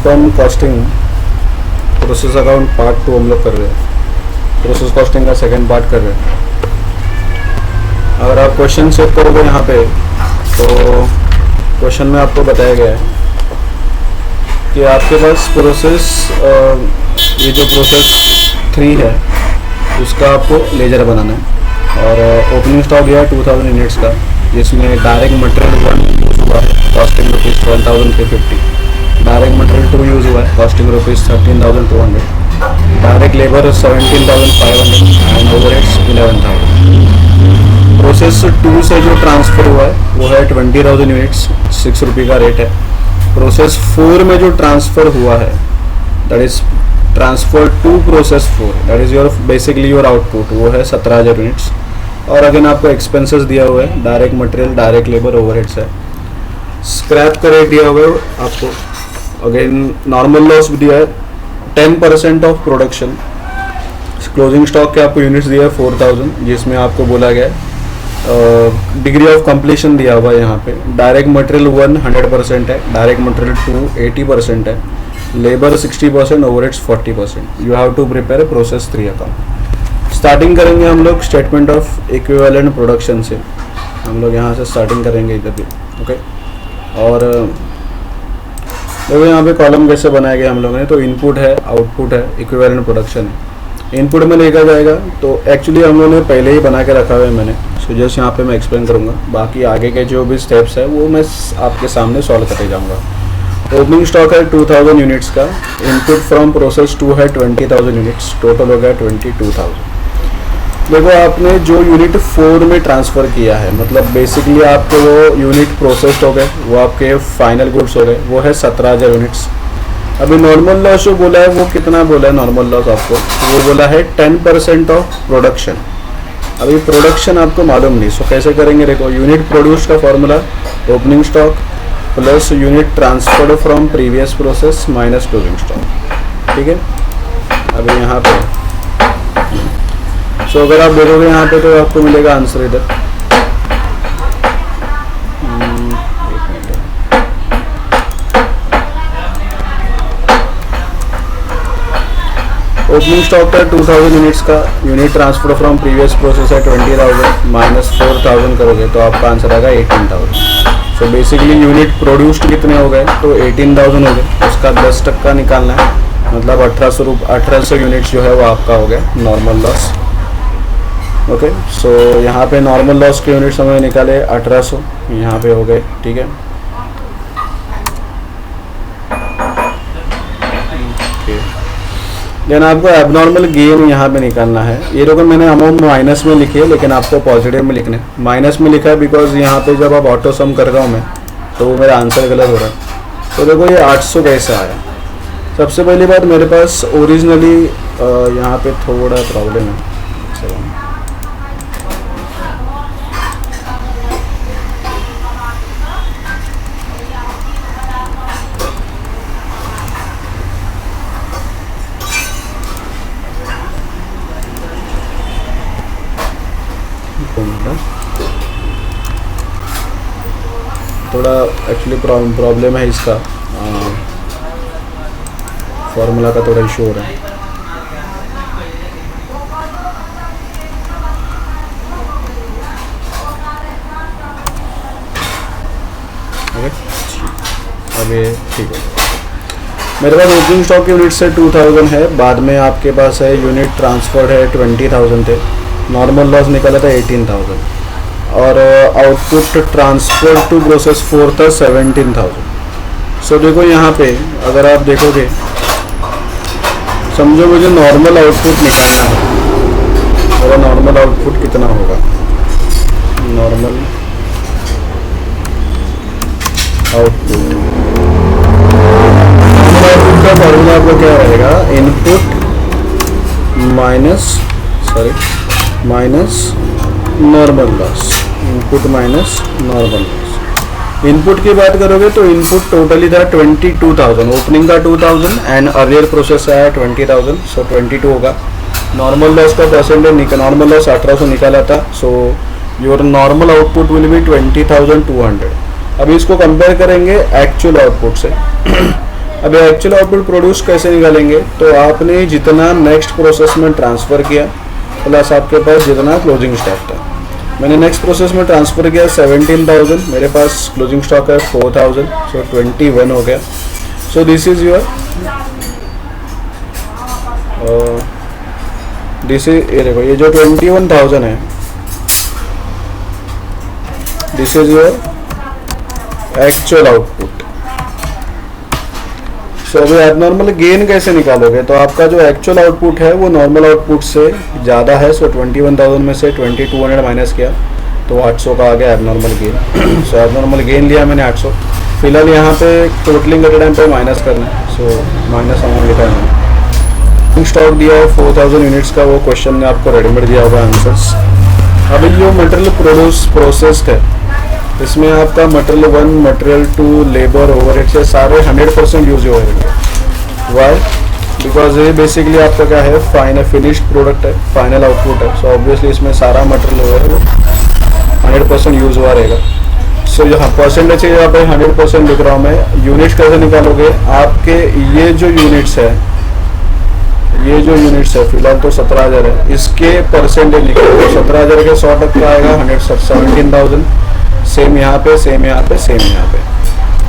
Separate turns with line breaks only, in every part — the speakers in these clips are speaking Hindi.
Income costing process account part 2 हम लोग कर रहे हैं, प्रोसेस कॉस्टिंग का सेकेंड पार्ट कर रहे हैं। अगर आप क्वेश्चन चेक करोगे यहाँ पे तो क्वेश्चन में आपको बताया गया है कि आपके पास प्रोसेस ये जो प्रोसेस 3 है उसका आपको लेजर बनाना है और ओपनिंग स्टॉक दिया है 2000 यूनिट्स का, जिसमें डायरेक्ट मटेरियल 1 यूज़ हुआ है कॉस्टिंग ₹12,350, डायरेक्ट मटेरियल 2 यूज़ हुआ है costing ₹13,200, direct labour 17,500 and overheads 11,000। Process 2 से जो ट्रांसफ़र हुआ है वो है 20,000 यूनिट्स, ₹6 का रेट है। प्रोसेस 4 में जो ट्रांसफ़र हुआ है that is transfer to process 4 that is your basically your output, वो है 17,000 यूनिट्स। और अगेन आपको एक्सपेंसेस दिया हुआ है, direct material, direct labour, overheads है। स्क्रैप का रेट दिया हुआ है आपको, अगेन नॉर्मल लॉस भी दिया है 10% ऑफ प्रोडक्शन। क्लोजिंग स्टॉक के आपको यूनिट्स दिया है 4,000, जिसमें आपको बोला गया है डिग्री ऑफ कंप्लीशन दिया हुआ है यहाँ पे। डायरेक्ट मटेरियल 100% है, डायरेक्ट मटेरियल 2 80% है, labour 60%, overheads 40%। You have to prepare process 3 account. Starting करेंगे हम लोग स्टेटमेंट ऑफ इक्विवेलेंट प्रोडक्शन से, हम लोग यहाँ से स्टार्टिंग करेंगे इधर भी, ओके। और देखो यहाँ पे कॉलम कैसे बनाया गया हम लोगों ने, तो इनपुट है, आउटपुट है, इक्विवेलेंट प्रोडक्शन है। इनपुट में लेकर जाएगा तो एक्चुअली हम लोगों ने पहले ही बना के रखा हुआ है मैंने, सो जस्ट यहाँ पे मैं एक्सप्लेन करूँगा, बाकी आगे के जो भी स्टेप्स है वो मैं आपके सामने सॉल्व करते जाऊँगा। ओपनिंग स्टॉक है 2000 यूनिट्स का, इनपुट फ्रॉम प्रोसेस 2 है 20,000 यूनिट्स, टोटल हो गया 22,000। देखो आपने जो यूनिट 4 में ट्रांसफ़र किया है, मतलब बेसिकली आपके वो यूनिट प्रोसेस्ड हो गए, वो आपके फाइनल गुड्स हो गए, वो है 17,000 यूनिट्स। अभी नॉर्मल लॉस जो बोला है वो कितना बोला है नॉर्मल लॉस आपको, वो बोला है 10% ऑफ प्रोडक्शन। अभी प्रोडक्शन आपको मालूम नहीं, सो कैसे करेंगे, देखो यूनिट प्रोड्यूस का formula opening stock plus unit transferred from previous process minus closing stock, ठीक है। अभी यहाँ पे सो अगर आप देखोगे यहाँ पे तो आपको मिलेगा आंसर इधर, ओपनिंग स्टॉक है 2000 यूनिट्स का, unit transfer from previous process है 20,000 माइनस 4,000 करोगे तो आपका आंसर आएगा 18,000। सो बेसिकली यूनिट प्रोड्यूस्ड कितने हो गए, तो 18,000 हो गए, उसका 10% निकालना है, मतलब 1800 यूनिट्स जो है वो आपका हो गया नॉर्मल लॉस, ओके। सो यहाँ पे नॉर्मल लॉस के यूनिट्स हमें निकाले 1800, यहाँ पे हो गए, ठीक है। देन आपको एबनॉर्मल गेन यहाँ पे निकालना है। ये देखो मैंने अमाउंट माइनस में लिखी है, लेकिन आपको पॉजिटिव में लिखना है। माइनस में लिखा है बिकॉज यहाँ पे जब आप ऑटो सम कर रहा हूँ मैं तो वो मेरा आंसर गलत हो रहा है। तो देखो ये 800 कैसे आया। सबसे पहली बात, मेरे पास ओरिजिनली यहाँ पे थोड़ा प्रॉब्लम है, थोड़ा एक्चुअली प्रॉब्लम है इसका, फॉर्मूला का थोड़ा इशू हो रहा है। अभी ठीक है, मेरे पास ओपनिंग स्टॉक यूनिट से 2000 है, बाद में आपके पास है यूनिट ट्रांसफर्ड है 20,000 थे, नॉर्मल लॉस निकाला था 18,000 और आउटपुट ट्रांसफर टू प्रोसेस 4 था 17,000। सो देखो यहाँ पे अगर आप देखोगे, समझो मुझे नॉर्मल आउटपुट निकालना है, और नॉर्मल आउटपुट कितना होगा, नॉर्मल आउटपुट का फॉर्मूला आपको क्या रहेगा, input minus normal loss, input minus normal loss. Input की बात करोगे तो इनपुट टोटली था 22,000, ओपनिंग का 2000 एंड अर्लियर प्रोसेस आया 20,000, सो 22 होगा। नॉर्मल लॉस का परसेंटेज, नॉर्मल लॉस 1800 निकाला था, so your normal output will be 20,200। अभी इसको कंपेयर करेंगे एक्चुअल आउटपुट से। अब एक्चुअल आउटपुट प्रोड्यूस कैसे निकालेंगे, तो आपने जितना नेक्स्ट प्रोसेस में ट्रांसफ़र किया प्लस आपके पास जितना क्लोजिंग स्टॉक था। मैंने नेक्स्ट प्रोसेस में ट्रांसफ़र किया 17,000, मेरे पास क्लोजिंग स्टॉक है 4,000, सो 21 हो गया। सो दिस इज़ योर ये देखो ये जो 21,000 है, this is your actual output. So अभी एबनॉर्मल गेन कैसे निकालोगे, तो आपका जो एक्चुअल आउटपुट है वो नॉर्मल आउटपुट से ज़्यादा है। सो 21,000 में से 2200 माइनस किया तो 800 का आ गया एबनॉर्मल गेन। सो एबनॉर्मल गेन लिया मैंने 800। फिलहाल यहाँ पे टोटलिंग के टाइम पे माइनस करना है, सो माइनस अमाउंट लिखा है मैंने। स्टॉक दिया है 4,000 यूनिट्स का, वो क्वेश्चन ने आपको रेडीमेड दिया होगा आंसर्स। अभी जो मटेरियल प्रोसेस्ड है इसमें आपका मटेरियल 1, मटेरियल 2, लेबर, ओवरहेड से सारे 100% यूज हो रहे हैं। वाई? बिकॉज ये बेसिकली आपका क्या है, फाइनल फिनिश्ड प्रोडक्ट है, फाइनल आउटपुट है। सो ऑब्वियसली इसमें सारा मटेरियल जो है वो 100% यूज हुआ रहेगा। सो यहाँ परसेंटेज यहाँ पे 100% लिख रहा हूँ मैं। यूनिट्स कैसे निकालोगे, आपके ये जो यूनिट्स है फिलहाल तो 17,000 है, इसके परसेंटेज निकालो। 17,000 के 100 टक्का आएगा 17,000। सेम यहाँ पे, सेम यहाँ पे, सेम यहाँ पे।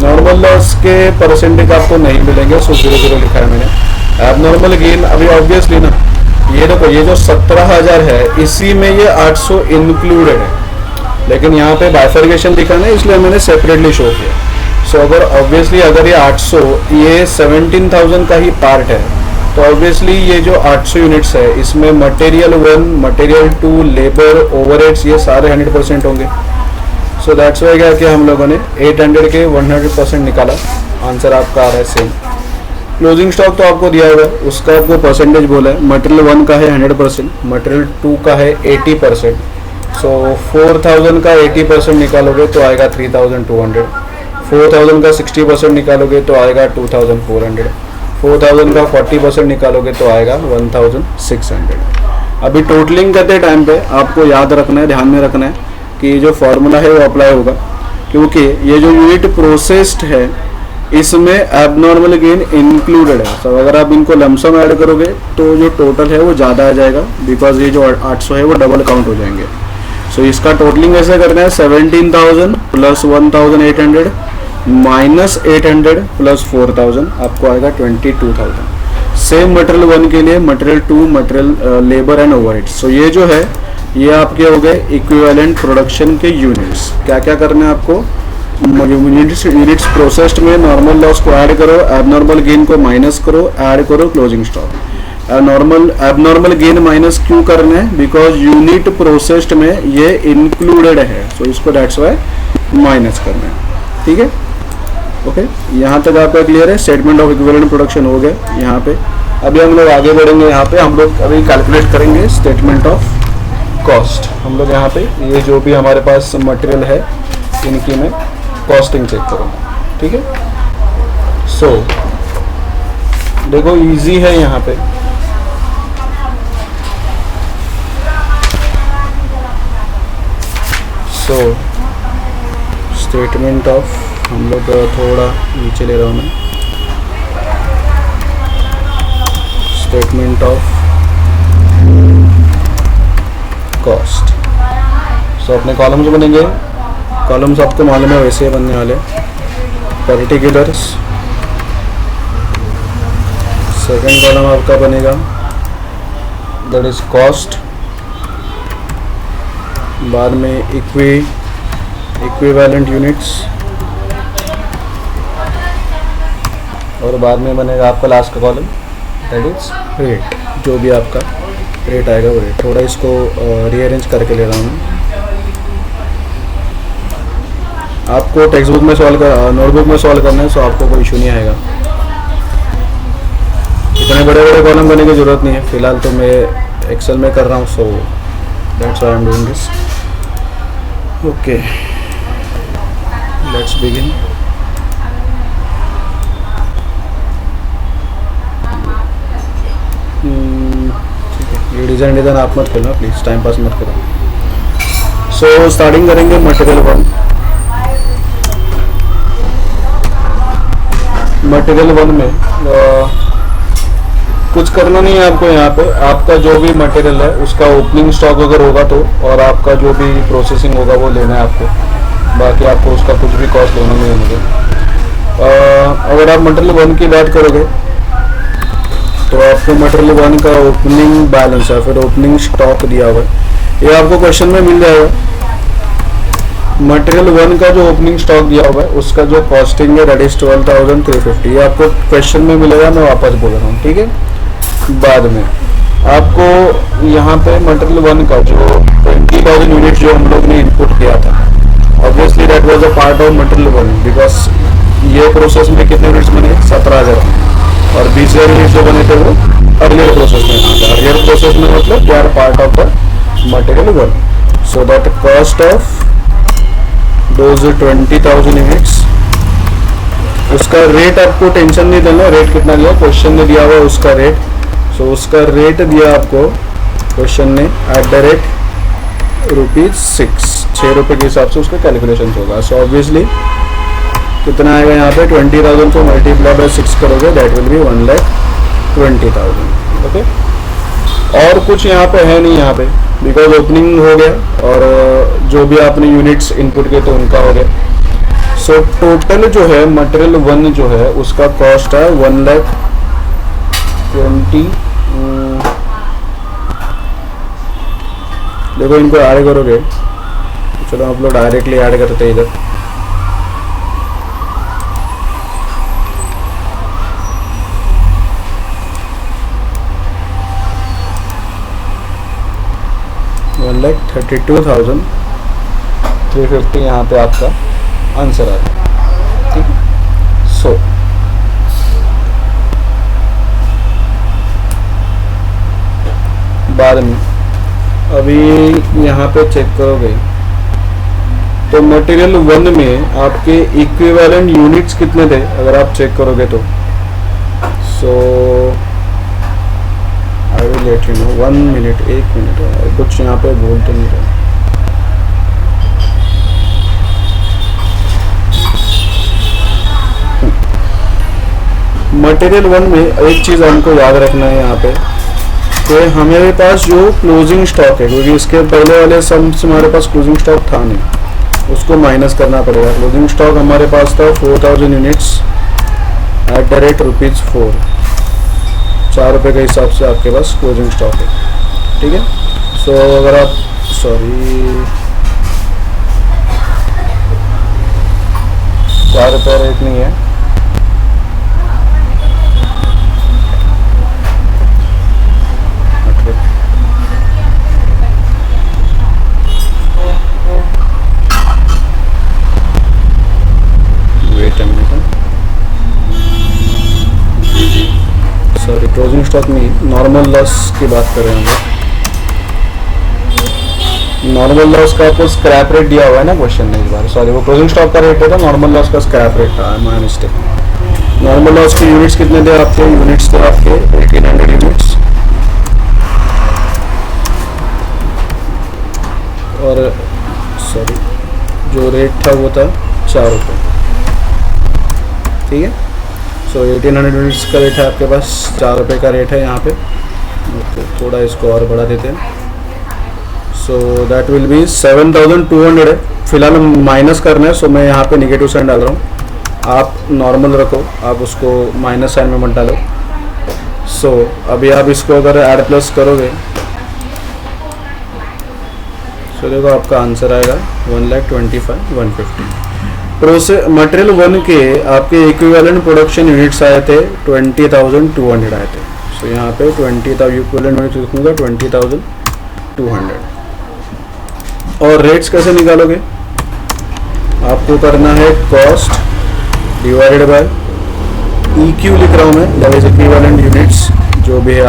नॉर्मल लॉस के परसेंटेज आपको नहीं मिलेंगे, सो 0 लिखा है मैंने। एबनॉर्मल गेन अभी ऑब्वियसली ना, ये देखो ये जो 17,000 है इसी में ये 800 इंक्लूडेड है, लेकिन यहाँ पे बाइफर्केशन लिखा ना, इसलिए मैंने सेपरेटली शो किया। सो अगर ऑब्वियसली अगर ये 800 ये 17,000 का ही पार्ट है, तो ऑब्वियसली ये जो 800 यूनिट्स है इसमें मटेरियल 1, मटेरियल 2, लेबर, ओवरहेड्स ये सारे 100% होंगे। सो दैट्स वाई क्या कि हम लोगों ने 800 के 100% निकाला, आंसर आपका आ रहा है सेम। क्लोजिंग स्टॉक तो आपको दिया हुआ है, उसका आपको परसेंटेज बोला है। मटेरियल 1 का है 100%, मटेरियल 2 का है 80%। सो 4,000 का 80% निकालोगे तो आएगा 3,200। 4,000 का 60% निकालोगे तो आएगा 2,400। 4,000 का 40% निकालोगे तो आएगा 1,600। अभी टोटलिंग करते टाइम पे आपको याद रखना है, ध्यान में रखना है कि ये जो फॉर्मूला है वो अप्लाई होगा, क्योंकि ये जो यूनिट प्रोसेस्ड है इसमें एबनॉर्मल गेन इंक्लूडेड है। तो अगर आप इनको लमसम ऐड करोगे तो जो टोटल है वो ज़्यादा आ जाएगा, बिकॉज ये जो 800 है वो डबल काउंट हो जाएंगे। सो इसका टोटलिंग ऐसे करना है 17,000 प्लस 1,800 माइनस 800 प्लस 4,000, आपको आएगा 22,000। सेम मटेरियल 1 के लिए material 2, material labour and overhead. So ये जो है ये आपके हो गए इक्विवेलेंट प्रोडक्शन के यूनिट्स। क्या क्या करना है आपको, यूनिट्स प्रोसेस्ड में नॉर्मल लॉस को ऐड करो, एबनॉर्मल गेन को माइनस करो, ऐड करो closing stock. Abnormal gain minus क्यों करना है, बिकॉज यूनिट प्रोसेस्ड में ये इंक्लूडेड है, सो इसको दैट्स वाई माइनस करना है। ठीक है, ओके, यहाँ तक आपका क्लियर है। स्टेटमेंट ऑफ इक्विवेलेंट प्रोडक्शन हो गया यहाँ पे। अभी हम लोग आगे बढ़ेंगे, यहाँ पे हम लोग अभी कैलकुलेट करेंगे स्टेटमेंट ऑफ कॉस्ट। हम लोग यहाँ पे ये जो भी हमारे पास मटेरियल है इनकी मैं कॉस्टिंग चेक करूँगा। ठीक है, सो देखो इजी है यहाँ पे। सो स्टेटमेंट ऑफ, हम लोग थोड़ा नीचे ले रहा हूँ मैं, स्टेटमेंट ऑफ कॉस्ट। सो अपने कॉलम्स बनेंगे, कॉलम्स आपको मालूम है वैसे बनने वाले। पर्टिकुलर्स, सेकंड कॉलम आपका बनेगा दैट इज कॉस्ट, बाद में इक्विवेलेंट यूनिट्स, और बाद में बनेगा आपका लास्ट का कॉलम दैट इज रेट। जो भी आपका रेट आएगा वो रेट। थोड़ा इसको रीअरेंज करके ले रहा हूँ। आपको टेक्स्ट बुक में सॉल्व कर, नोटबुक में सॉल्व करना है, सो आपको कोई इशू नहीं आएगा। इतने बड़े बड़े कॉलम करने की ज़रूरत नहीं है, फिलहाल तो मैं एक्सेल में कर रहा हूँ, so that's why I am doing this. Okay, let's begin. ये डिज़ाइन आप मत करना प्लीज़, टाइम पास मत करो। सो स्टार्टिंग करेंगे मटेरियल 1। मटेरियल वन में कुछ करना नहीं है आपको। यहाँ पे आपका जो भी मटेरियल है उसका ओपनिंग स्टॉक अगर होगा तो, और आपका जो भी प्रोसेसिंग होगा वो लेना है आपको, बाकी आपको उसका कुछ भी कॉस्ट लेना नहीं है मुझे। अगर आप मटेरियल वन की बात करोगे तो आपको मटेरियल वन का ओपनिंग बैलेंस है, फिर ओपनिंग स्टॉक दिया हुआ है, ये आपको क्वेश्चन में मिल जाएगा। मटेरियल वन का जो ओपनिंग स्टॉक दिया हुआ है उसका जो कॉस्टिंग है दैट इज 12,350, ये आपको क्वेश्चन में मिलेगा, मैं वापस बोल रहा हूँ, ठीक है। बाद में आपको यहाँ पे मटेरियल वन का जो 20,000 यूनिट जो हम लोग ने इनपुट किया था, obviously that was a part of material one, because ये प्रोसेस में कितने यूनिट्स बने, 17,000, और 20,000 यूनिट जो बने थे वो अर्लियर प्रोसेस में। अर्लियर प्रोसेस में मतलब they are part of the material one. So that cost of those 20,000 units, उसका रेट आपको टेंशन नहीं देना, रेट कितना दिया क्वेश्चन ने दिया हुआ है उसका रेट। सो उसका रेट दिया आपको क्वेश्चन ने ₹6, 6 रुपये के हिसाब से उसका कैलकुलेशन होगा। सो ऑब्वियसली कितना आएगा यहाँ पे, 20,000 को मल्टीप्लाई बाय 6 करोगे दैट विल बी 1,20,000। ओके, और कुछ यहाँ पे है नहीं यहाँ पे, बिकॉज ओपनिंग हो गया और जो भी आपने यूनिट्स इनपुट किए तो उनका हो गया। सो टोटल जो है मटेरियल वन जो है उसका कॉस्ट है 1,20,000। देखो इनको ऐड करोगे, चलो आप लोग डायरेक्टली ऐड करते हैं इधर। $1,32,350 यहाँ पे आपका आंसर आ रहा है, ठीक है। सो बाद में अभी यहाँ पे चेक करोगे तो मटेरियल वन में आपके इक्विवेलेंट यूनिट्स कितने थे अगर आप चेक करोगे तो। So I will let you know, 1 minute, 1 minute, कुछ यहाँ पे बोल तो नहीं रहा। मटेरियल वन में एक चीज़ हमको याद रखना है यहाँ पे कि हमारे पास जो क्लोजिंग स्टॉक है, क्योंकि इसके पहले वाले सम से हमारे पास क्लोजिंग स्टॉक था नहीं, उसको माइनस करना पड़ेगा। क्लोजिंग स्टॉक हमारे पास था 4,000 यूनिट्स एट द रेट ₹4, 4 रुपये के हिसाब से आपके पास क्लोजिंग स्टॉक है, ठीक है। सो अगर आप सॉरी 4 रुपये रेट नहीं है, सॉरी क्लोजिंग स्टॉक में नॉर्मल लॉस की बात कर रहे हैं हम। नॉर्मल लॉस का आपको स्क्रैप रेट दिया हुआ है ना क्वेश्चन में इस बार, सॉरी वो क्लोजिंग स्टॉक का रेट था, नॉर्मल लॉस का स्क्रैप रेट था, माय मिस्टेक। नॉर्मल लॉस के यूनिट्स कितने थे आपके, यूनिट्स थे आपके 1800 यूनिट्स, और सॉरी जो रेट था वो था 4 रुपये, ठीक है। सो 1800 यूनिट्स का रेट है आपके पास, 4 रुपये का रेट है यहाँ पे। तो थोड़ा इसको और बढ़ा देते हैं। सो दैट विल बी 7,200 है, फिलहाल माइनस करना है, सो मैं यहाँ पे नेगेटिव साइन डाल रहा हूँ, आप नॉर्मल रखो, आप उसको माइनस साइन में मत डालो। सो अभी आप इसको अगर ऐड प्लस करोगे सो देखो आपका आंसर आएगा 1,25,150। प्रोसेस मटेरियल वन के आपके इक्विवेलेंट प्रोडक्शन यूनिट्स आए थे 20,200 आए थे। सो यहाँ पे 20,000 इक्विवेलेंट यूनिट्स लिखूँगा 20,200। और रेट्स कैसे निकालोगे, आपको करना है कॉस्ट डिवाइडेड बाय EQ लिख रहा हूँ मैं, दैट इज इक्विवेलेंट यूनिट्स, जो भी है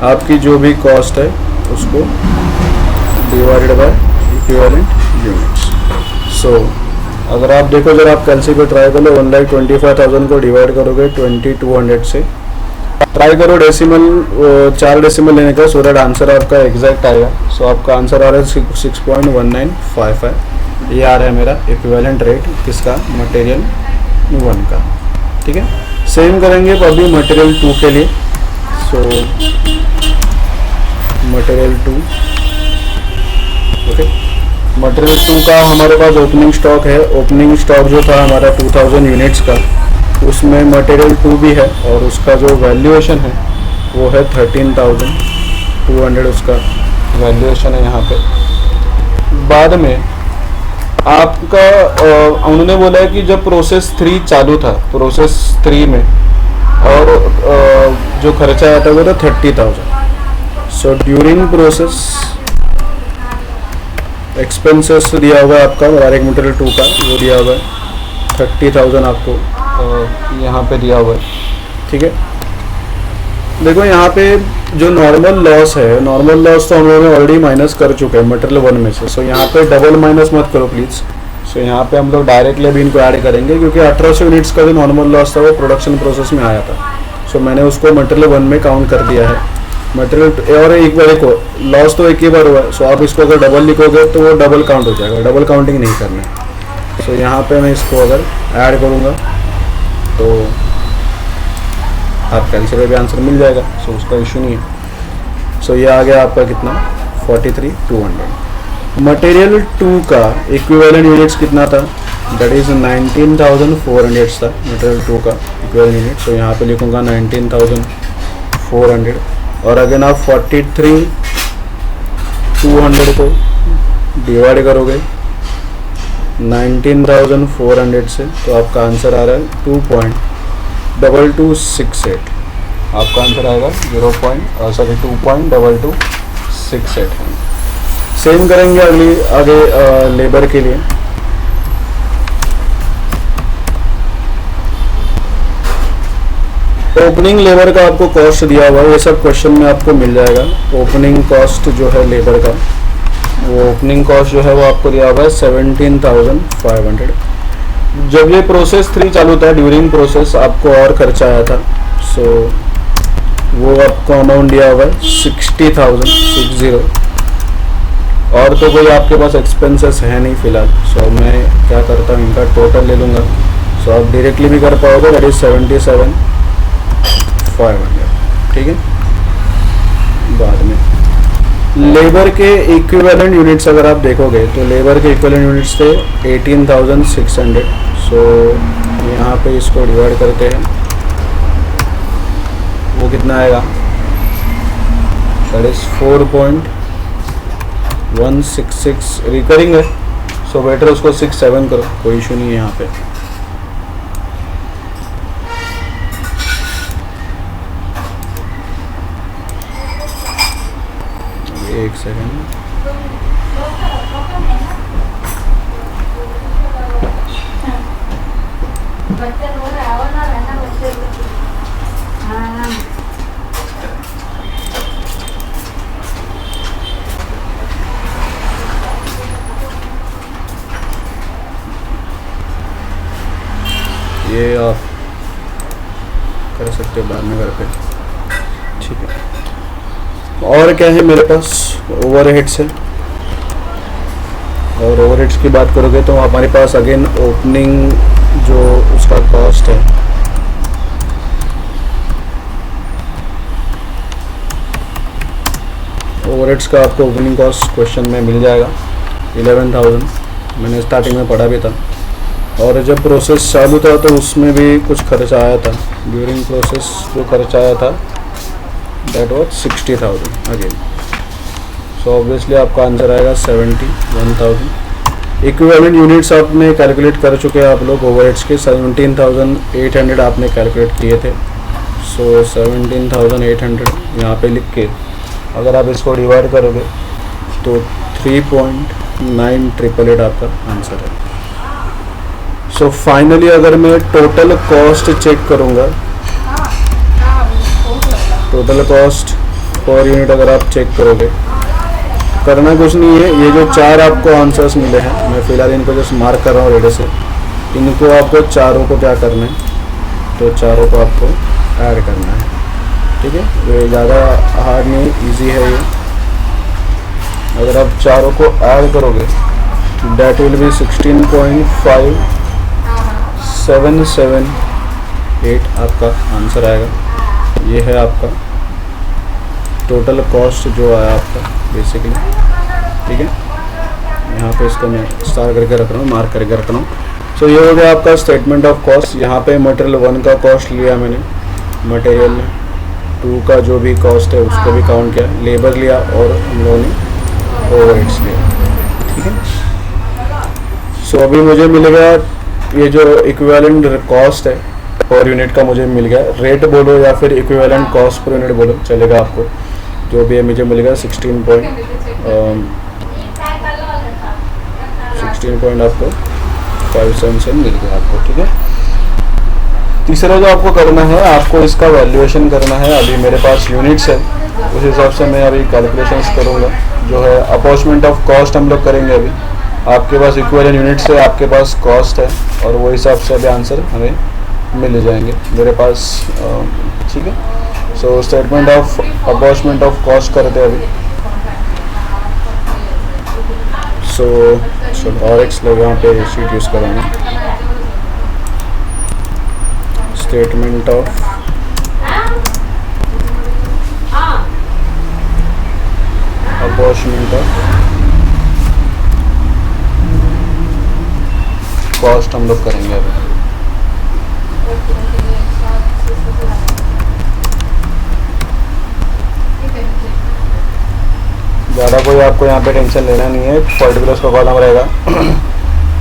आपकी जो भी कॉस्ट है उसको डिवाइडेड बाय इक्विवेलेंट यूनिट्स। सो अगर आप देखो जरा आप कैलसी पे ट्राई करो, 1,25,000 को डिवाइड करोगे 2,200 से, ट्राई करो डेसिमल 4 डेसिमल लेने का, सो दैट आंसर आपका एग्जैक्ट आएगा। सो आपका आंसर आ रहा है 6.1955, ये आ रहा है मेरा इक्विवेलेंट रेट किसका, मटेरियल वन का, ठीक है। सेम करेंगे अभी मटेरियल 2 के लिए। सो मटेरियल 2, ओके, मटेरियल 2 का हमारे पास ओपनिंग स्टॉक है। ओपनिंग स्टॉक जो था हमारा 2000 यूनिट्स का, उसमें मटेरियल 2 भी है और उसका जो वैल्यूएशन है वो है 13,200 उसका वैल्यूएशन है यहाँ पे। बाद में आपका उन्होंने बोला है कि जब प्रोसेस 3 चालू था, प्रोसेस 3 में और जो खर्चा आया था वो था 30,000। सो ड्यूरिंग प्रोसेस एक्सपेंसेस दिया हुआ है आपका डायरेक्ट मटेरियल 2 का, वो दिया हुआ है 30,000 आपको यहाँ पे दिया हुआ है, ठीक है। देखो यहाँ पे जो नॉर्मल लॉस है, नॉर्मल लॉस तो हम लोगों ने ऑलरेडी माइनस कर चुके हैं मटेरियल 1 में से। सो यहाँ पे डबल माइनस मत करो प्लीज़। सो यहाँ पे हम लोग डायरेक्टली अभी इनको ऐड करेंगे, क्योंकि 1800 यूनिट्स का जो नॉर्मल लॉस था वो प्रोडक्शन प्रोसेस में आया था। सो मैंने उसको मटेरियल 1 में काउंट कर दिया है। मटेरियल और एक बार को लॉस तो एक ही बार हुआ है। सो आप इसको अगर डबल लिखोगे तो वो डबल काउंट हो जाएगा, डबल काउंटिंग नहीं करना है। सो यहाँ पे मैं इसको अगर ऐड करूँगा तो आप कैलकुलेटर भी आंसर मिल जाएगा। सो उसका इशू नहीं है। सो ये आ गया आपका कितना, 43,200। मटेरियल 2 का इक्विवेलेंट यूनिट्स कितना था, दैट इज़ 19,400 था मटेरियल 2 का इक्विवेलेंट यूनिट। तो यहाँ पे लिखूँगा 19,400 और अगेन आप 43,200 को डिवाइड करोगे 19,400 से, तो आपका आंसर आ रहा है 2.2268। आपका आंसर आएगा 2.2268। सेम करेंगे अगली आगे लेबर के लिए। ओपनिंग लेबर का आपको कॉस्ट दिया हुआ है, ये सब क्वेश्चन में आपको मिल जाएगा। ओपनिंग कॉस्ट जो है लेबर का, वो ओपनिंग कॉस्ट जो है वो आपको दिया हुआ है 17,500। जब ये प्रोसेस 3 चालू था, ड्यूरिंग प्रोसेस आपको और खर्चा आया था। सो वो आपको अमाउंट दिया हुआ है 60,060। और तो कोई आपके पास एक्सपेंसेस है नहीं फिलहाल। सो मैं क्या करता हूँ, इनका टोटल ले लूँगा। सो आप डायरेक्टली भी कर पाओगे, दैट इज 77,500, ठीक है। बाद में लेबर के इक्विवेलेंट यूनिट्स अगर आप देखोगे तो लेबर के इक्विवेलेंट यूनिट्स थे 18,600। सो यहाँ पे इसको डिवाइड करते हैं, वो कितना आएगा, दैट इज 4.166 रिकरिंग है। सो बेटर उसको 6-7 करो, कोई इशू नहीं है यहाँ पे। एक सेकेंड, ये आप कर सकते हो बाद में घर पे, ठीक है। और क्या है मेरे पास, ओवरहेड्स है। और ओवरहेड्स की बात करोगे तो हमारे पास अगेन ओपनिंग जो उसका कॉस्ट है, ओवरहेड्स का आपको ओपनिंग कॉस्ट क्वेश्चन में मिल जाएगा 11,000। मैंने स्टार्टिंग में पढ़ा भी था। और जब प्रोसेस चालू था तो उसमें भी कुछ खर्चा आया था। ड्यूरिंग प्रोसेस जो खर्चा आया था that was 60,000 again. So obviously आपका आंसर आएगा 71,000। इक्विवेलेंट यूनिट्स आपने कैलकुलेट कर चुके हैं आप लोग। ओवरहेड्स के 17,800 आपने कैलकुलेट किए थे। सो 17,800 यहाँ पे लिख के अगर आप इसको डिवाइड करोगे तो 3.9888 आपका आंसर है। सो फाइनली अगर मैं टोटल कॉस्ट चेक करूँगा, टोटल कॉस्ट पर यूनिट अगर आप चेक करोगे, करना कुछ नहीं है। ये जो 4 आपको आंसर्स मिले हैं, मैं फिलहाल इनको जस्ट मार्क कर रहा हूँ रेड से। इनको आपको चारों को क्या करना है, तो चारों को आपको ऐड करना है, ठीक है। ये ज़्यादा हार्ड नहीं, इजी है ये। अगर आप चारों को ऐड करोगे दैट विल बी 16.577 8 आपका आंसर आएगा। ये है आपका टोटल कॉस्ट जो आया आपका बेसिकली, ठीक है। यहाँ पे इसको मैं स्टार करके रख रहा हूँ, मार्क करके रख रहा हूँ। सो ये हो गया आपका स्टेटमेंट ऑफ कॉस्ट। यहाँ पे मटेरियल 1 का कॉस्ट लिया मैंने, मटेरियल 2 का जो भी कॉस्ट है उसको भी काउंट किया, लेबर लिया और हम लोगों ने ओवरहेड्स लिया, ठीक है। सो अभी मुझे मिलेगा ये जो इक्विवेलेंट कॉस्ट है पर यूनिट का मुझे मिल गया। रेट बोलो या फिर इक्विवेलेंट कॉस्ट पर यूनिट बोलो चलेगा, आपको जो भी है मुझे मिलेगा 16 पॉइंट आपको 577 मिल गया आपको, ठीक है। तीसरा जो आपको करना है, आपको इसका वैल्यूएशन करना है। अभी मेरे पास यूनिट्स है, उस हिसाब से मैं अभी कैलकुलेशंस करूँगा। जो है अपॉर्चमेंट ऑफ कॉस्ट हम लोग करेंगे। अभी आपके पास इक्विवेलेंट यूनिट्स है, आपके पास कॉस्ट है, और वो हिसाब से अभी आंसर हमें मिल जाएंगे मेरे पास, ठीक है। So statement of apportionment of cost करते हैं अभी। सो RX लोग यहाँ पे शीट यूज़ कराना, statement of apportionment of cost हम लोग करेंगे अभी। ज़्यादा कोई आपको यहाँ पे टेंशन लेना नहीं है। पर्टिकुलर्स का कॉलम रहेगा,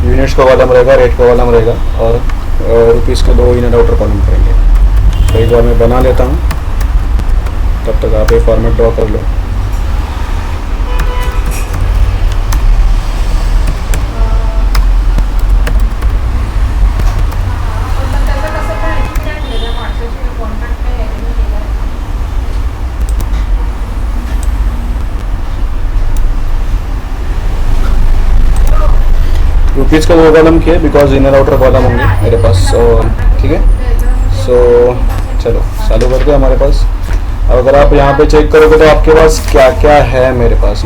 यूनिट्स का कॉलम रहेगा, रेट का कॉलम रहेगा, और रुपीज़ के 2 इनर आउटर कॉलम करेंगे। तो एक बार मैं बना लेता हूँ, तब तक आप ये फॉर्मेट ड्रॉ कर लो। रुपीज़ का 2 कॉलम किए बिकॉज इनर आउटर कॉलम होंगे मेरे पास, ठीक है। सो चलो चालू करते हैं हमारे पास। अब अगर आप यहाँ पे चेक करोगे तो आपके पास क्या क्या है मेरे पास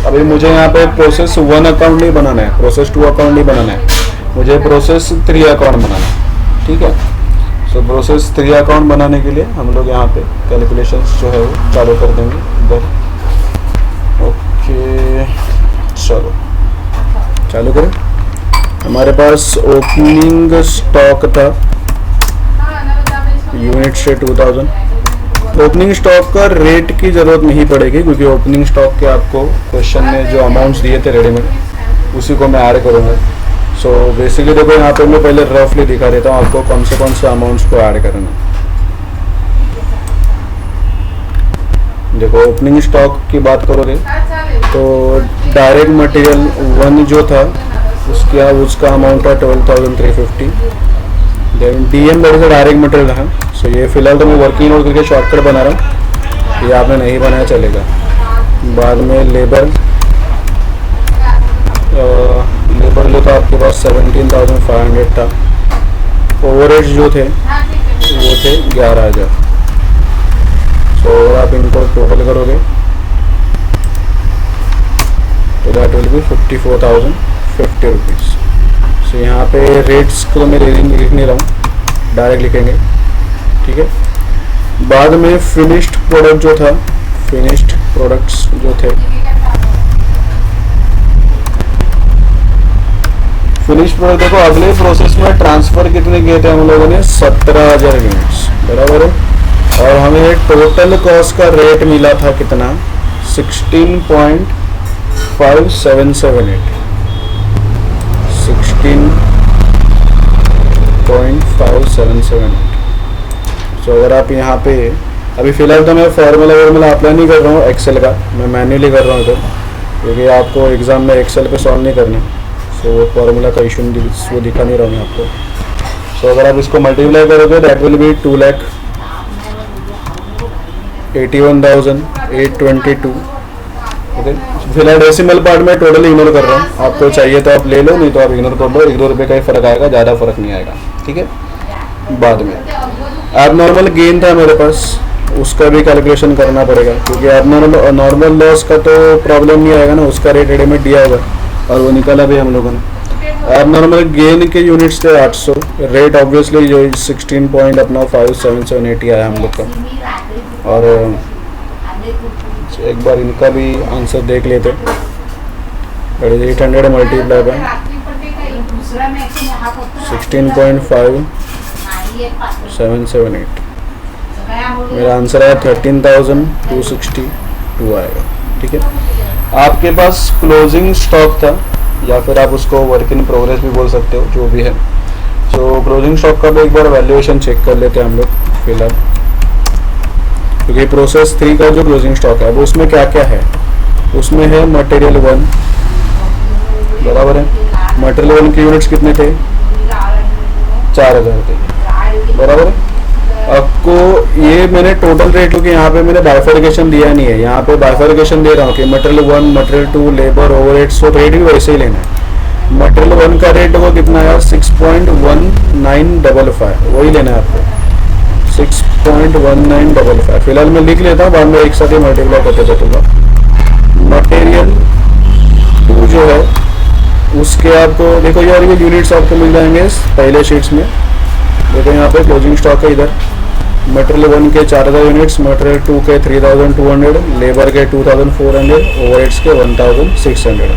अभी मुझे यहाँ पे प्रोसेस 1 अकाउंट नहीं बनाना है, प्रोसेस 2 अकाउंट नहीं बनाना है, मुझे प्रोसेस 3 अकाउंट बनाना है, ठीक है। सो प्रोसेस 3 अकाउंट बनाने के लिए हम लोग यहाँ पे कैलकुलेशंस जो है वो चालू कर देंगे इधर। ओके चलो चालू करें। हमारे पास ओपनिंग स्टॉक था यूनिट से 2000। ओपनिंग स्टॉक का रेट की ज़रूरत नहीं पड़ेगी क्योंकि ओपनिंग स्टॉक के आपको क्वेश्चन में जो अमाउंट्स दिए थे रेडीमेड उसी को मैं ऐड करूँगा। सो बेसिकली देखो यहाँ पे मैं पहले रफली दिखा देता हूँ आपको कौन से अमाउंट्स को ऐड करना। देखो ओपनिंग स्टॉक की बात करोगे तो डायरेक्ट मटेरियल 1 जो था उसका अमाउंट है 12,350। Then DM that is direct material है। सो ये फिलहाल तो मैं वर्किंग नोट करके शॉर्टकट बना रहा हूँ, ये आपने नहीं बनाया चलेगा। बाद में लेबर ले तो आपके पास 17,500 था। ओवरहेड्स जो थे वो थे 11,000। सो अगर आप इनको टोटल करोगे तो दैट विल बी 54,050 रुपीज़। सो यहाँ पे रेट्स को मैं लिख नहीं रहा हूँ, डायरेक्ट लिखेंगे, ठीक है। बाद में फिनिश्ड प्रोडक्ट जो था, फिनिश्ड प्रोडक्ट्स जो थे, फिनिश्ड प्रोडक्ट देखो अगले प्रोसेस में ट्रांसफ़र कितने किए थे हम लोगों ने 17,000 यूनिट्स, बराबर है। और हमें टोटल कॉस्ट का रेट मिला था कितना 16.5778 16.5778। सो अगर आप यहाँ पे अभी फ़िलहाल तो मैं फार्मूला अप्लाई नहीं कर रहा हूँ एक्सेल का, मैं मैन्युअली कर रहा हूँ क्योंकि आपको एग्ज़ाम में एक्सेल पे सॉल्व नहीं करना। सो फार्मूला का इशू वो दिखा नहीं रहा हूँ आपको। सो अगर आप इसको मल्टीप्लाई करोगे दैट विल बी 2,81,822। ओके फिलहाल डेसिमल पार्ट में टोटली इग्नोर कर रहा हूँ, आपको चाहिए तो आप ले लो, नहीं तो आप इग्नोर कर लो। 1-2 रुपये का ही फ़र्क आएगा, ज़्यादा फ़र्क नहीं आएगा, ठीक है। बाद में एबनॉर्मल गेन था मेरे पास, उसका भी कैलकुलेशन करना पड़ेगा क्योंकि नॉर्मल लॉस का तो प्रॉब्लम नहीं आएगा ना, उसका रेट रेडीमेड दिया होगा और वो निकाला भी हम लोगों ने। अब नॉर्मल गेन के यूनिट्स थे 800, रेट ऑब्वियसली जो 16 पॉइंट अपना 57780 आया हम लोग का। और एक बार इनका भी आंसर देख लेते, 800 मल्टीप्लाई बाय 16.5778, मेरा आंसर आया 13,262 आएगा। ठीक है, आपके पास क्लोजिंग स्टॉक था या फिर आप उसको वर्क इन प्रोग्रेस भी बोल सकते हो, जो भी है। तो क्लोजिंग स्टॉक का भी एक बार वैल्यूएशन चेक कर लेते हैं हम लोग फिलहाल, क्योंकि प्रोसेस 3 का जो क्लोजिंग स्टॉक है वो उसमें क्या क्या है। उसमें है मटेरियल 1, बराबर है। मटेरियल 1 के यूनिट्स कितने थे? 4000 थे, बराबर है। आपको ये मैंने टोटल रेट, क्योंकि यहाँ पे मैंने बाइफर्केशन दिया नहीं है, यहाँ पे बाइफर्केशन दे रहा हूँ कि मटेरियल 1, मटेरियल 2, लेबर, ओवरहेड्स, तो रेट भी वैसे ही लेना है। मटेरियल 1 का रेट वो कितना है? 6.1955, वही लेना है आपको, 6.1955। फिलहाल मैं लिख लेता हूँ, बाद में एक साथ ही मल्टीप्लाई करते चलूँगा। मटेरियल 2 जो है उसके आपको देखो यार, ये यूनिट्स आपको मिल जाएंगे पहले शीट्स में। देखो यहाँ पे क्लोजिंग स्टॉक है इधर, मटेरियल 1 के 4000 यूनिट्स, मटेरियल 2 के 3200, लेबर के 2400, ओवरहेड्स के 1600,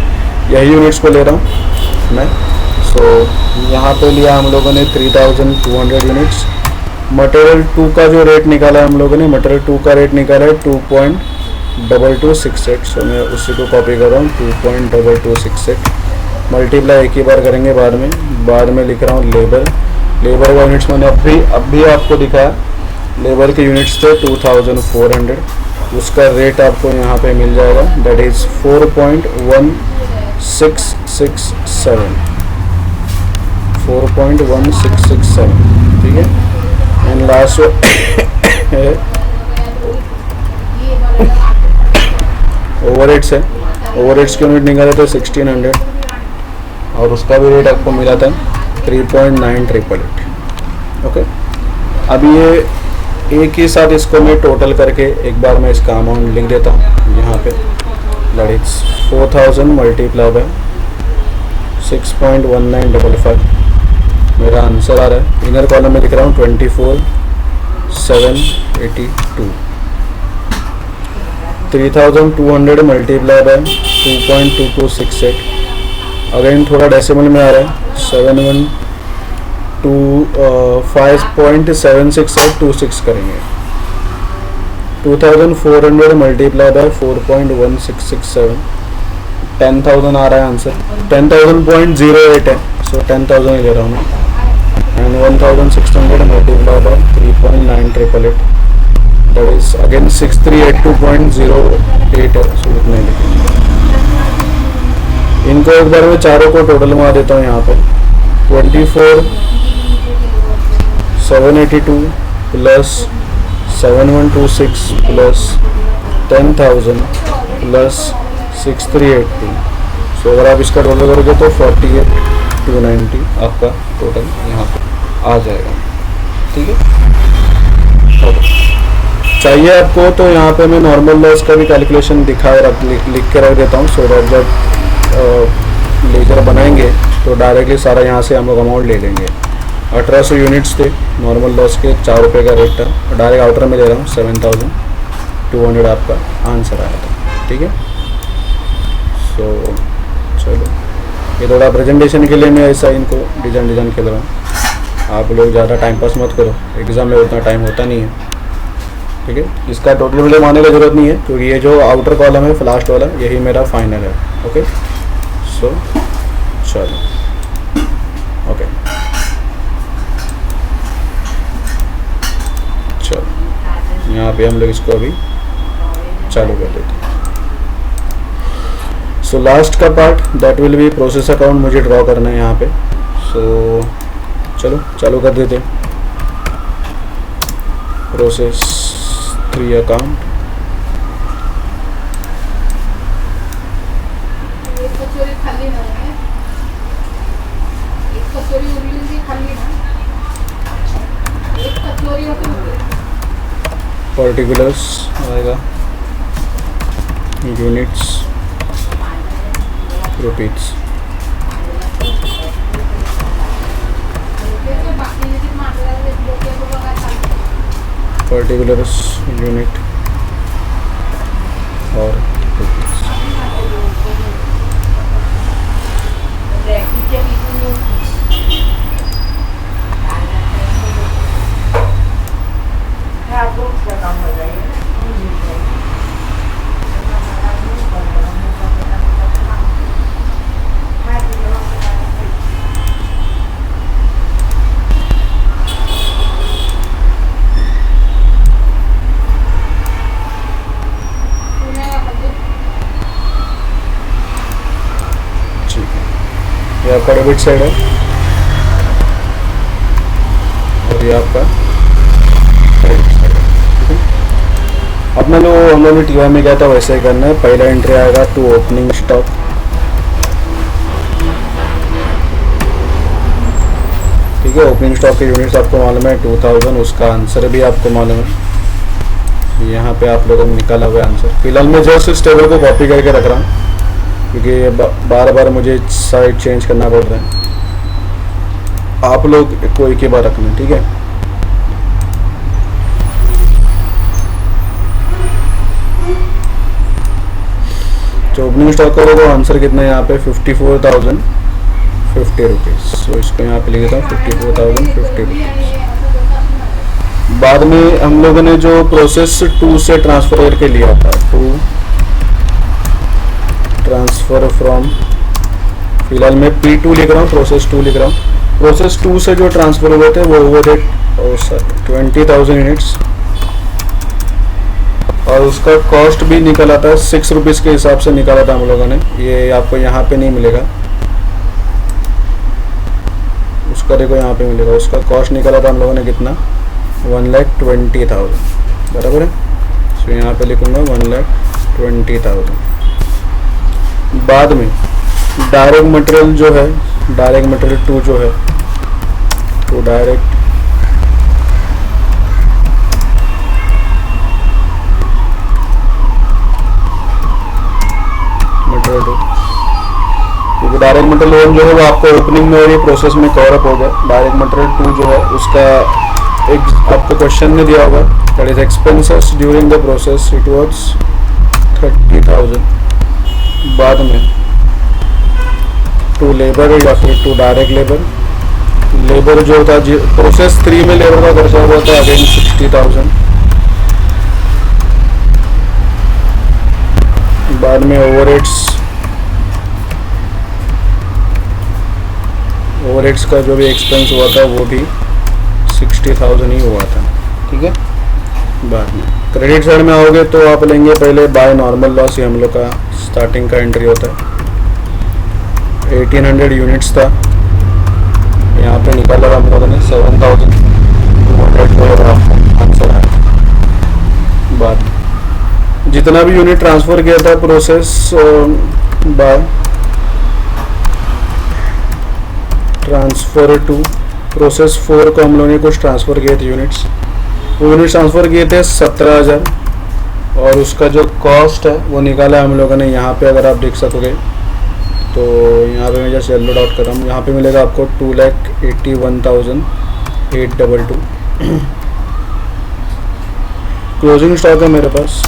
यही यूनिट्स को ले रहा हूँ मैं। सो यहाँ पे लिया हम लोगों ने 3200 यूनिट्स। मटेरियल 2 का जो रेट निकाला हम लोगों ने, मटेरियल 2 का रेट निकाला है 2.2268। सो मैं उसी को कॉपी कर रहा हूँ, 2.2268 मल्टीप्लाई एक ही बार करेंगे बाद में लिख रहा हूँ लेबर का यूनिट्स मैंने अभी आपको दिखाया। लेबर के यूनिट्स थे 2400, उसका रेट आपको यहाँ पे मिल जाएगा, दैट इज़ 4.1667, 4.1667। ठीक है, एंड लास्ट है ओवरहेड्स है। ओवरहेड्स के यूनिट निकाले थे 1600 और उसका भी रेट आपको मिला था 3.9888। ओके, अब ये एक ही साथ इसको मैं टोटल करके एक बार मैं इसका अमाउंट लिख देता हूँ यहाँ पे, दैट इज 4000 मल्टीप्लाई बाय 6.1955। मेरा आंसर आ रहा है, इनर कॉलम में लिख रहा हूँ 24,782। 3200 मल्टीप्लाई बाय 2.2268, अगेन थोड़ा डेसिमल में आ रहा है, 5.76826 करेंगे। 2400 मल्टीप्लाई बाय 4.1667, 10,000 आ रहा है आंसर, 10,000.08 है, सो 10,000 ही ले रहा हूँ मैं। And 1600 multiply by 3.9888, that is again 6382.08 है, सो इतना ही लिखेंगे। इनको एक बार मैं चारों को टोटल मार देता हूँ यहाँ पे, 24,782 प्लस 7126 प्लस 10,000 प्लस 6382। सो अगर आप इसका टोटल करोगे तो 48,290 आपका टोटल यहाँ पे आ जाएगा। ठीक है, चाहिए आपको तो यहाँ पे मैं नॉर्मल लॉस का भी कैलकुलेशन लिख के रख देता हूँ, सो दैट जब लेजर बनाएंगे तो डायरेक्टली सारा यहाँ से हम लोग अमाउंट ले लेंगे। 1800 यूनिट्स थे नॉर्मल लॉस के, 4 रुपये का रेट था, डायरेक्ट आउटर में ले रहा हूँ 7200 आपका आंसर आया था। ठीक है, सो चलो ये थोड़ा प्रेजेंटेशन के लिए मैं ऐसा इनको डिज़ाइन खेल रहा हूँ। आप लोग ज़्यादा टाइम पास मत करो, एग्ज़ाम में उतना टाइम होता नहीं है। ठीक है, इसका टोटल वीडियो मानने की ज़रूरत नहीं है, क्योंकि ये जो आउटर कॉलम है लास्ट वाला यही मेरा फाइनल है। ओके, सो चलो ओके, चलो यहाँ पे हम लोग इसको अभी चालू कर देते हैं। सो लास्ट का part that will be process account मुझे ड्रॉ करना है यहाँ पे। सो चलो चालू कर देते हैं। प्रोसेस 3 अकाउंट, पर्टिकुलर्स आएगा, यूनिट्स, रुपीज, पर्टिकुलर यूनिट और रुपीस। ये आपका डेबिट साइड है और ये आपका क्रेडिट साइड है। ठीक है, अपना जो हम लोग ने टीवाई में गया था वैसे ही करना है। पहला एंट्री आएगा टू ओपनिंग स्टॉक, ठीक है। ओपनिंग स्टॉक के यूनिट्स आपको मालूम है 2000, उसका आंसर भी आपको मालूम है। यहाँ पे आप लोगों ने निकाला हुआ आंसर। फिलहाल मैं जस्ट इस टेबल को कॉपी करके रख रहा हूँ क्योंकि बार बार मुझे साइड चेंज करना पड़ रहा है। आप लोग को एक ही बार रखना, ठीक है। जो ओपनिंग स्टॉक का होगा आंसर कितना है यहाँ पे 54,050 रुपीज़। सो इसको यहाँ पे लिख देता हूँ 54,050 रुपीज़। बाद में हम लोगों ने जो प्रोसेस 2 से ट्रांसफर करके लिया था, टू ट्रांसफर फ्रॉम, फिलहाल मैं P2 लिख रहा हूँ, प्रोसेस 2 लिख रहा हूँ। प्रोसेस 2 से जो ट्रांसफर हुए थे वो हुए थे 20,000 यूनिट्स और उसका कॉस्ट भी निकला था 6 रुपीज़ के हिसाब से निकाला था हम लोगों ने। ये आपको यहाँ पे नहीं मिलेगा, उसका देखो यहाँ पे मिलेगा। उसका कॉस्ट निकाला था हम लोगों ने कितना, 1,20,000, बराबर है। सो यहाँ पे लिखूंगा 1,20,000। बाद में डायरेक्ट मटेरियल जो है, डायरेक्ट मटेरियल 2 जो है, तो डायरेक्ट मटेरियल 2, क्योंकि डायरेक्ट मटेरियल 1 जो है वो आपको ओपनिंग में और ये प्रोसेस में कवर अप हो गया। डायरेक्ट मटेरियल 2 जो है उसका एक आपको क्वेश्चन में दिया होगा, that is expenses during the process, it was 30,000। बाद में टू लेबर या फिर टू डायरेक्ट लेबर, लेबर जो था प्रोसेस 3 में लेबर का खर्चा हुआ था अगेन 60,000। बाद में ओवरहेड्स का जो भी एक्सपेंस हुआ था वो भी 60,000 ही हुआ था, ठीक है। बाद में क्रेडिट साइड में आओगे तो आप लेंगे पहले बाय नॉर्मल लॉस, ये हम लोग का स्टार्टिंग का एंट्री होता है। 1800 यूनिट्स था, यहाँ पे निकाला हम लोगों ने 7,200 आंसर आया। बाद में जितना भी यूनिट ट्रांसफ़र किया था process by transfer to process 4 को हम लोगों ने कुछ ट्रांसफ़र किए थे यूनिट्स, वो यूनिट ट्रांसफ़र किए थे 17,000 और उसका जो कॉस्ट है वो निकाला हम लोगों ने। यहाँ पे अगर आप देख सकोगे तो यहाँ पे मैं जैसे येलो डॉट कर रहा हूँ, यहाँ पे मिलेगा आपको 2,81,822। क्लोजिंग स्टॉक है मेरे पास,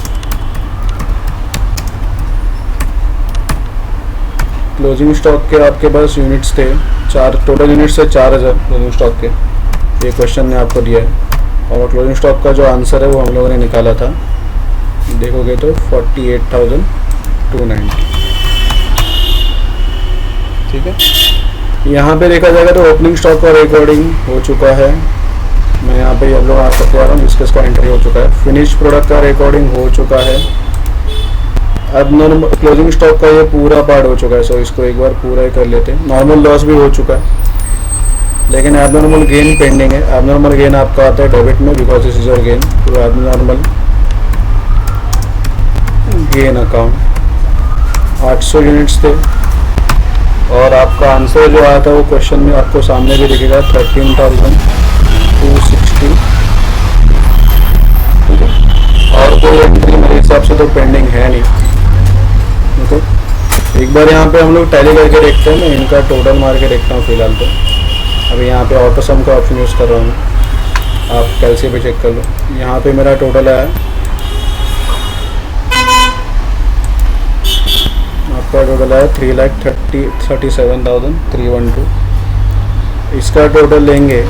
क्लोजिंग स्टॉक के आपके पास यूनिट्स थे 4, टोटल यूनिट्स है 4,000 क्लोजिंग स्टॉक के, ये क्वेश्चन ने आपको दिया है। और क्लोजिंग स्टॉक का जो आंसर है वो हम लोगों ने निकाला था, देखोगे तो 48,290, ठीक है। यहाँ पे देखा जाएगा तो ओपनिंग स्टॉक का रिकॉर्डिंग हो चुका है, मैं यहाँ पे येलो मार्क करके आ रहा हूँ, जिसका इसका एंट्री हो चुका है। फिनिश प्रोडक्ट का रिकॉर्डिंग हो चुका है। अब नॉर्मल क्लोजिंग स्टॉक का ये पूरा पार्ट हो चुका है, सो इसको एक बार पूरा ही कर लेते हैं। नॉर्मल लॉस भी हो चुका है, लेकिन एबनॉर्मल गेन पेंडिंग है। एबनॉर्मल गेन आपका आता है डेबिट में, because this is your gain. तो एबनॉर्मल गेन अकाउंट 800 यूनिट्स थे और आपका आंसर जो आया था वो क्वेश्चन में आपको सामने भी दिखेगा 13,260, ठीक है। और कोई एंट्री मेरे हिसाब से तो पेंडिंग है नहीं, ठीक है। एक बार यहाँ पे हम लोग टैली करके देखते हैं, मैं इनका टोटल मार के देखता हूँ फिलहाल तो। अभी यहाँ पे ऑटो सम का ऑप्शन यूज़ कर रहा हूँ। आप कैलसी पे चेक कर लो। यहाँ पे मेरा टोटल आया, आपका टोटल आया 3,37,312। इसका टोटल लेंगे,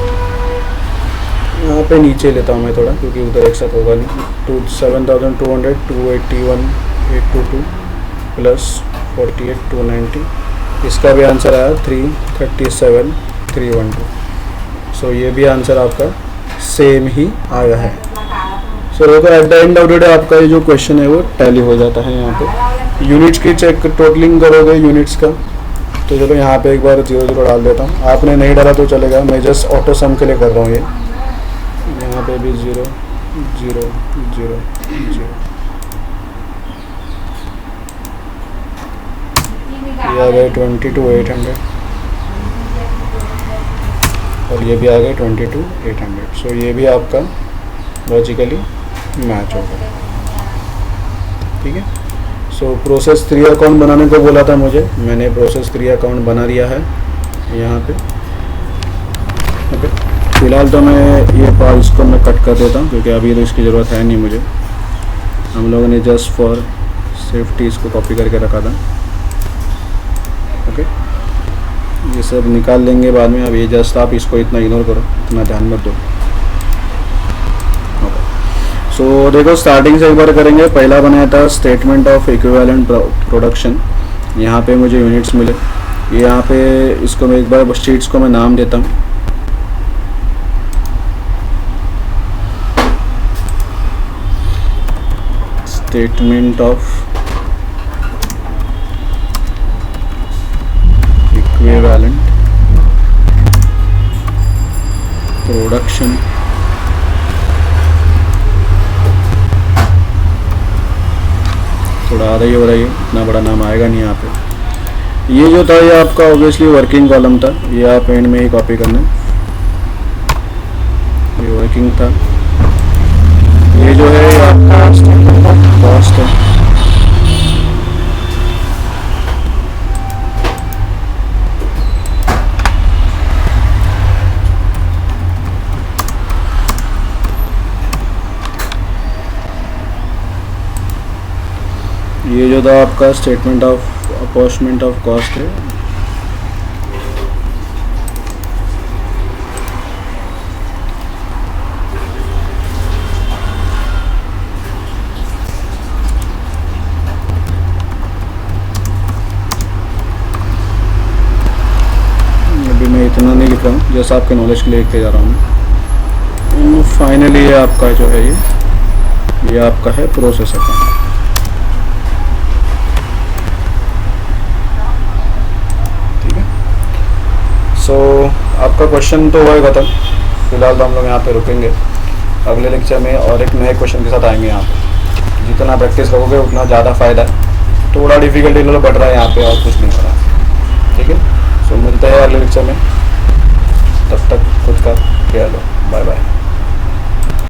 यहाँ पे नीचे लेता हूँ मैं थोड़ा क्योंकि उधर एक साथ होगा नहीं। 7,200, 281,822 प्लस 48,290, इसका भी आंसर आया 337,312। सो ये भी आंसर आपका सेम ही आया है। सो देखो at the end of the day आपका ये जो क्वेश्चन है वो टैली हो जाता है। यहाँ पे यूनिट्स की चेक टोटलिंग करोगे यूनिट्स का, तो चलो यहाँ पे एक बार 0 डाल देता हूँ। आपने नहीं डाला तो चलेगा, मैं जस्ट ऑटो सम के लिए कर रहा हूँ ये। यहाँ पे भी 0 0 0 0, ये आ गए 22,800 और ये भी आ गए 22,800। सो ये भी आपका लॉजिकली मैच होगा। ठीक है। सो प्रोसेस 3 अकाउंट बनाने को बोला था मुझे, मैंने प्रोसेस 3 अकाउंट बना दिया है यहाँ पे। ओके, फिलहाल तो मैं ये पार्ट इसको मैं कट कर देता हूँ क्योंकि अभी तो इसकी ज़रूरत है नहीं मुझे। हम लोगों ने जस्ट फॉर सेफ्टी इसको कॉपी करके रखा था। ओके, ये सब निकाल लेंगे बाद में। अब ये जस्ट आप इसको इतना इग्नोर करो, इतना ध्यान मत दो। सो देखो स्टार्टिंग से एक बार करेंगे। पहला बनाया था स्टेटमेंट ऑफ इक्विवेलेंट प्रोडक्शन। यहाँ पे मुझे यूनिट्स मिले, ये यहाँ पे इसको मैं एक बार शीट्स को मैं नाम देता हूँ। Statement of equivalent production. थोड़ा आधा ही हो रहा है, इतना बड़ा नाम आएगा नहीं यहाँ पे। ये जो था ये आपका ऑब्वियसली वर्किंग कॉलम था, ये आप एंड में ही कॉपी करना। ये वर्किंग था, ये जो है ये आपका कॉस्ट है। ये जो था आपका statement of apportionment of cost है। अभी मैं इतना नहीं लिख रहा हूँ, जैसा आपके नॉलेज के लिए लिखते जा रहा हूँ। फाइनली ये आपका जो है ये आपका है प्रोसेस अकाउंट। सो आपका क्वेश्चन तो होगा खत्म। फिलहाल तो हम लोग यहाँ पे रुकेंगे, अगले लेक्चर में और एक नए क्वेश्चन के साथ आएंगे। यहाँ पे जितना प्रैक्टिस करोगे उतना ज़्यादा फ़ायदा है। थोड़ा डिफिकल्टी बढ़ रहा है यहाँ पे और कुछ नहीं हो रहा। ठीक है, सो मिलते हैं अगले लेक्चर में, तब तक खुद का ख्याल लो। Bye bye.